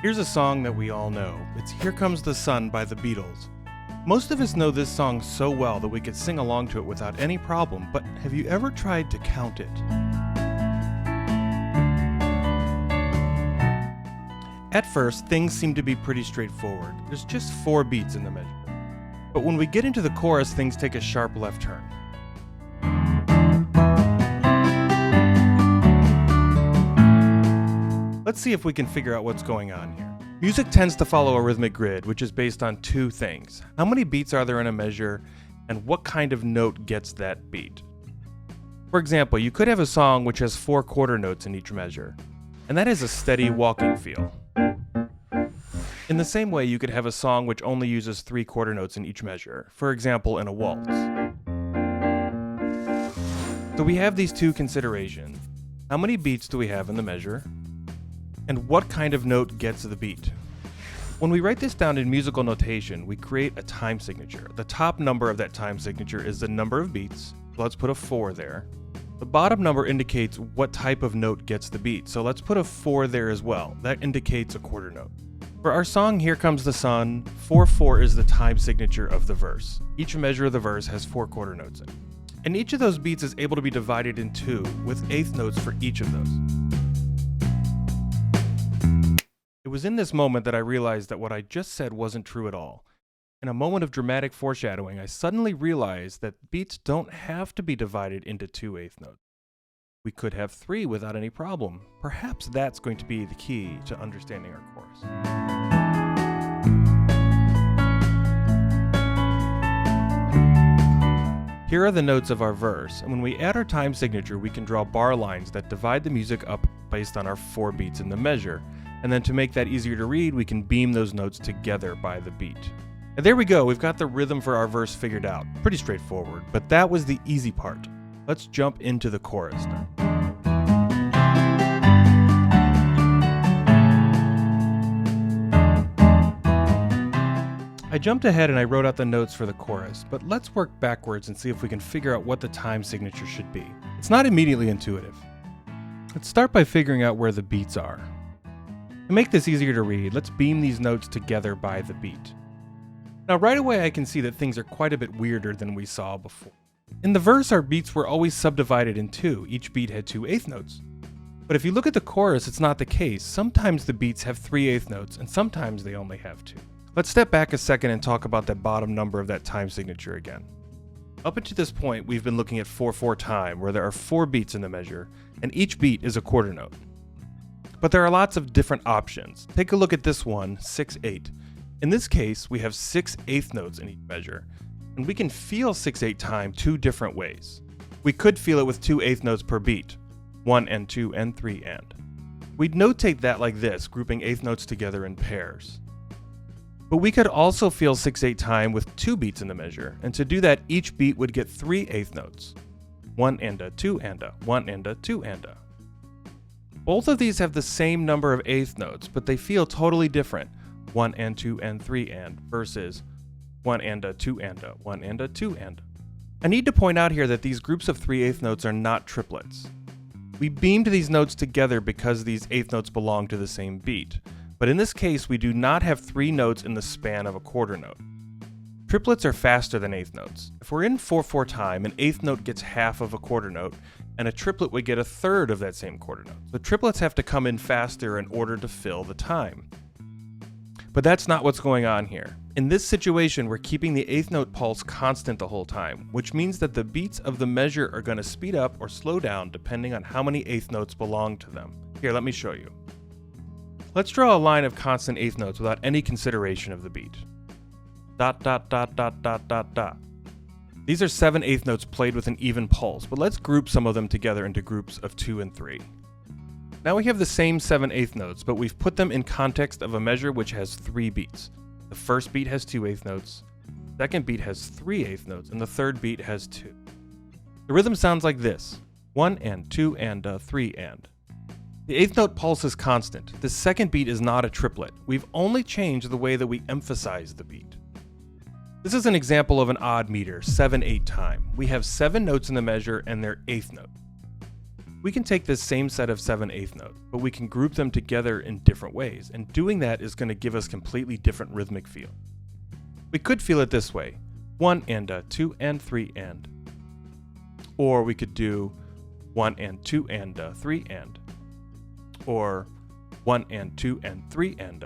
Here's a song that we all know. It's Here Comes the Sun by the Beatles. Most of us know this song so well that we could sing along to it without any problem, but have you ever tried to count it? At first, things seem to be pretty straightforward. There's just 4 beats in the measure. But when we get into the chorus, things take a sharp left turn. Let's see if we can figure out what's going on here. Music tends to follow a rhythmic grid, which is based on 2 things. How many beats are there in a measure, and what kind of note gets that beat? For example, you could have a song which has 4 quarter notes in each measure, and that is a steady walking feel. In the same way, you could have a song which only uses 3 quarter notes in each measure, for example, in a waltz. So we have these 2 considerations. How many beats do we have in the measure? And what kind of note gets the beat? When we write this down in musical notation, we create a time signature. The top number of that time signature is the number of beats, so let's put a 4 there. The bottom number indicates what type of note gets the beat, so let's put a 4 there as well. That indicates a quarter note. For our song Here Comes the Sun, 4/4 is the time signature of the verse. Each measure of the verse has 4 quarter notes in it. And each of those beats is able to be divided in 2, with eighth notes for each of those. It was in this moment that I realized that what I just said wasn't true at all. In a moment of dramatic foreshadowing, I suddenly realized that beats don't have to be divided into 2 eighth notes. We could have 3 without any problem. Perhaps that's going to be the key to understanding our chorus. Here are the notes of our verse, and when we add our time signature, we can draw bar lines that divide the music up based on our 4 beats in the measure. And then to make that easier to read, we can beam those notes together by the beat. And there we go, we've got the rhythm for our verse figured out. Pretty straightforward, but that was the easy part. Let's jump into the chorus now. I jumped ahead and I wrote out the notes for the chorus, but let's work backwards and see if we can figure out what the time signature should be. It's not immediately intuitive. Let's start by figuring out where the beats are. To make this easier to read, let's beam these notes together by the beat. Now right away I can see that things are quite a bit weirder than we saw before. In the verse, our beats were always subdivided in 2. Each beat had 2 eighth notes. But if you look at the chorus, it's not the case. Sometimes the beats have 3 eighth notes, and sometimes they only have 2. Let's step back a second and talk about that bottom number of that time signature again. Up until this point, we've been looking at 4/4 time, where there are 4 beats in the measure, and each beat is a quarter note. But there are lots of different options. Take a look at this one, 6/8. In this case, we have 6 eighth notes in each measure, and we can feel 6/8 time 2 different ways. We could feel it with 2 eighth notes per beat, 1 and 2 and 3 and. We'd notate that like this, grouping eighth notes together in pairs. But we could also feel 6/8 time with 2 beats in the measure, and to do that, each beat would get 3 eighth notes, 1 and a, 2 and a, 1 and a, 2 and a. Both of these have the same number of eighth notes, but they feel totally different, 1 and 2 and 3 and, versus 1 and a, 2 and a, 1 and a, 2 and. I need to point out here that these groups of 3 eighth notes are not triplets. We beamed these notes together because these eighth notes belong to the same beat, but in this case we do not have 3 notes in the span of a quarter note. Triplets are faster than eighth notes. If we're in 4/4 time, an eighth note gets half of a quarter note, and a triplet would get a third of that same quarter note. So triplets have to come in faster in order to fill the time. But that's not what's going on here. In this situation, we're keeping the eighth note pulse constant the whole time, which means that the beats of the measure are going to speed up or slow down depending on how many eighth notes belong to them. Here, let me show you. Let's draw a line of constant eighth notes without any consideration of the beat. Dot, dot, dot, dot, dot, dot, dot. These are 7 eighth notes played with an even pulse, but let's group some of them together into groups of 2 and 3. Now we have the same 7 eighth notes, but we've put them in context of a measure which has 3 beats. The first beat has 2 eighth notes, the second beat has 3 eighth notes, and the third beat has 2. The rhythm sounds like this, 1 and 2 and 3 and. The eighth note pulse is constant. The second beat is not a triplet. We've only changed the way that we emphasize the beat. This is an example of an odd meter, 7/8 time. We have 7 notes in the measure and their eighth note. We can take this same set of 7 eighth notes, but we can group them together in different ways, and doing that is going to give us completely different rhythmic feel. We could feel it this way: 1 and 2 and 3 and. Or we could do 1 and 2 and 3 and. Or 1 and 2 and 3 and.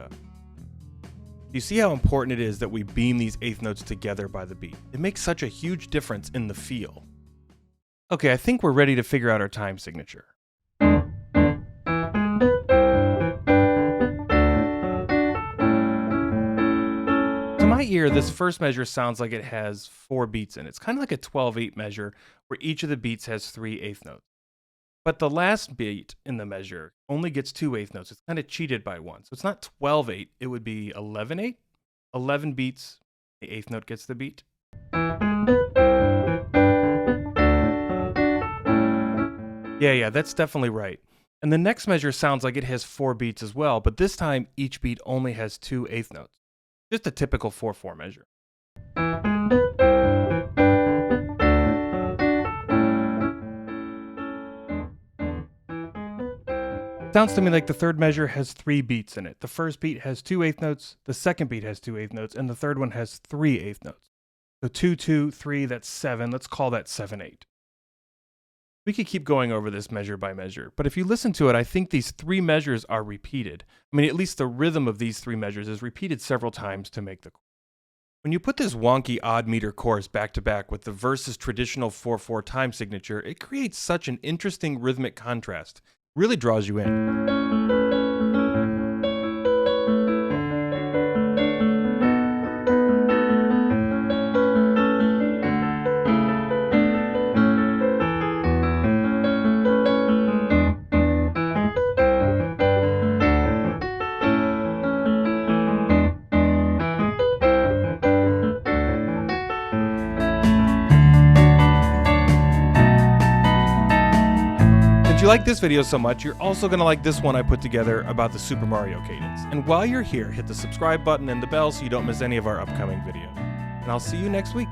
You see how important it is that we beam these eighth notes together by the beat. It makes such a huge difference in the feel. Okay, I think we're ready to figure out our time signature. To my ear, this first measure sounds like it has 4 beats in it. It's kind of like a 12/8 measure where each of the beats has 3 eighth notes. But the last beat in the measure only gets 2 eighth notes. It's kind of cheated by 1. So it's not 12/8, it would be 11/8. 11 beats, the eighth note gets the beat. Yeah, that's definitely right. And the next measure sounds like it has 4 beats as well, but this time each beat only has 2 eighth notes. Just a typical 4/4 measure. Sounds to me like the third measure has 3 beats in it. The first beat has 2 eighth notes, the second beat has 2 eighth notes, and the third one has 3 eighth notes. So 2, 2, 3, that's 7. Let's call that 7/8. We could keep going over this measure by measure, but if you listen to it, I think these 3 measures are repeated. I mean, at least the rhythm of these 3 measures is repeated several times to make the chorus. When you put this wonky odd meter chorus back to back with the verse's traditional 4/4 time signature, it creates such an interesting rhythmic contrast. It really draws you in. If you like this video so much, you're also going to like this one I put together about the Super Mario cadence. And while you're here, hit the subscribe button and the bell so you don't miss any of our upcoming videos. And I'll see you next week.